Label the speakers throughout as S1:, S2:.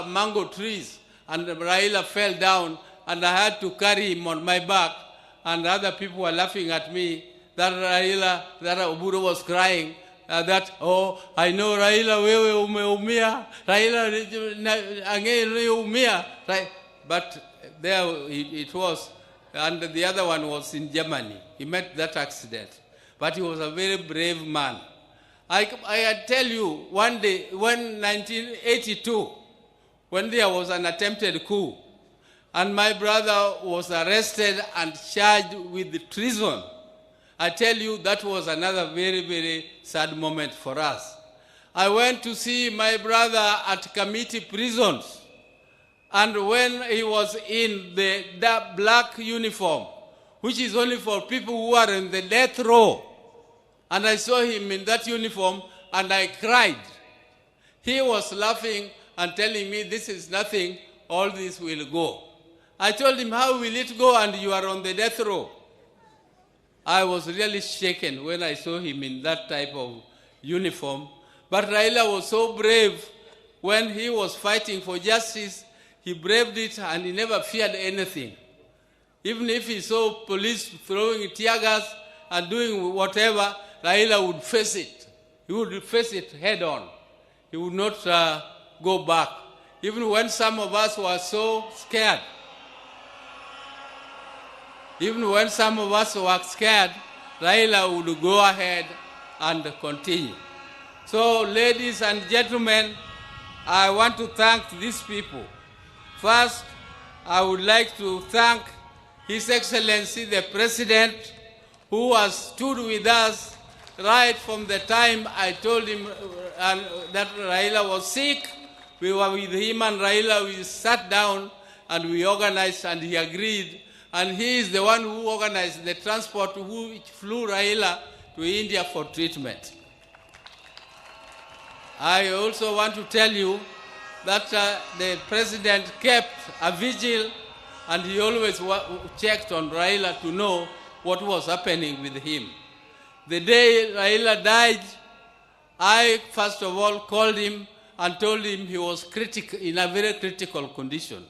S1: mango trees, and Raila fell down, and I had to carry him on my back, and other people were laughing at me that OBURU was crying, oh, I know Raila, wewe umeumia, Raila angeumia, right? But there it was, and the other one was in Germany. He met that accident, but he was a very brave man. I tell you, one day, when 1982, when there was an attempted coup, and my brother was arrested and charged with treason, I tell you, that was another very, very sad moment for us. I went to see my brother at committee prisons, and when he was in the black uniform, which is only for people who are in the death row, and I saw him in that uniform, and I cried. He was laughing and telling me, this is nothing, all this will go. I told him, how will it go, and you are on the death row? I was really shaken when I saw him in that type of uniform. But Raila was so brave. When he was fighting for justice, he braved it, and he never feared anything. Even if he saw police throwing tear gas and doing whatever, Raila would face it. He would face it head on. He would not go back. Even when some of us were so scared, Raila would go ahead and continue. So, ladies and gentlemen, I want to thank these people. First, I would like to thank His Excellency the President, who has stood with us right from the time I told him that Raila was sick. We were with him and Raila, we sat down and we organized, and he agreed. And he is the one who organized the transport which flew Raila to India for treatment. I also want to tell you that the President kept a vigil, and he always checked on Raila to know what was happening with him. The day Raila died, I first of all called him and told him he was in a very critical condition.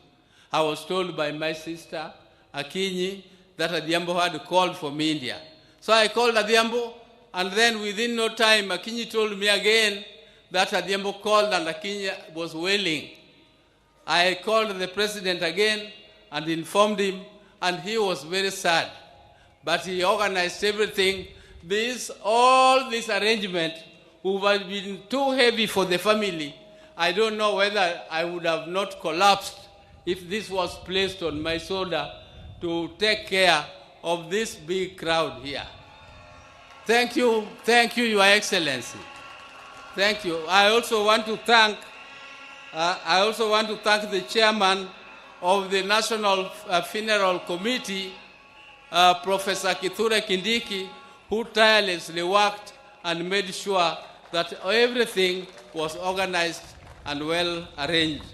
S1: I was told by my sister, Akinyi, that Adhiambo had called from India. So I called Adhiambo, and then within no time, Akinyi told me again that Adhiambo called and Akinyi was wailing. I called the President again and informed him, and he was very sad. But he organized everything. All this arrangement would have been too heavy for the family. I don't know whether I would have not collapsed if this was placed on my shoulder to take care of this big crowd here. Thank you, Your Excellency. Thank you. I also want to thank the chairman of the National Funeral Committee, Professor Kithure Kindiki, who tirelessly worked and made sure that everything was organized and well arranged.